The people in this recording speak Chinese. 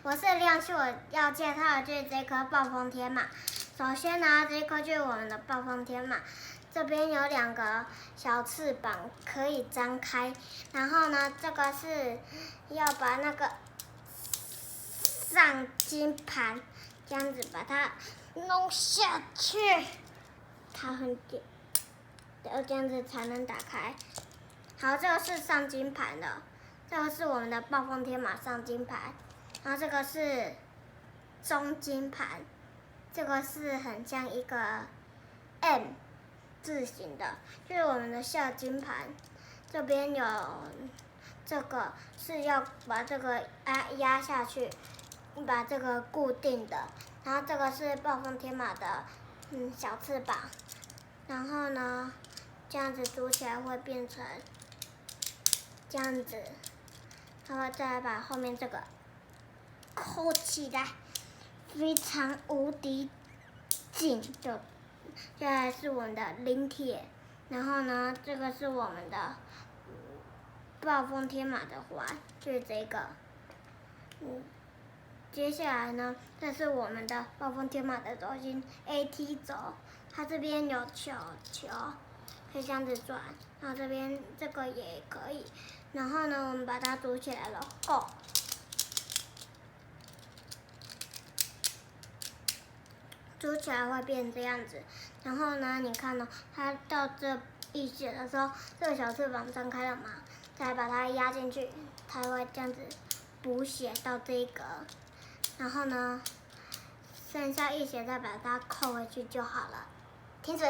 我是亮旭，我要介绍的就是这颗暴风天马。首先呢，这颗就是我们的暴风天马，这边有2个小翅膀可以张开，然后呢，这个是要把那个上金盘这样子把它弄下去，它很紧，要这样子才能打开。好，这个是上金盘的，这个是我们的暴风天马上金盘，然后这个是中金盘，这个是很像一个 M 字形的，就是我们的下金盘。这边有这个是要把这个压下去，把这个固定的。然后这个是暴风天马的小翅膀，然后呢这样子组起来会变成这样子，然后再把后面这个扣起来，非常无敌紧的。接下来是我们的鳞铁，然后呢，这个是我们的暴风天马的环，就是这个。接下来呢，这是我们的暴风天马的轴心 AT 轴，它这边有球，可以这样子转，然后这边这个也可以。然后呢，我们把它组起来了后，组起来会变这样子。然后呢，你看呢，它到这一血的时候，这个小翅膀张开了嘛，再把它压进去，它会这样子补血到这个。然后呢，剩下一血再把它扣回去就好了。停止。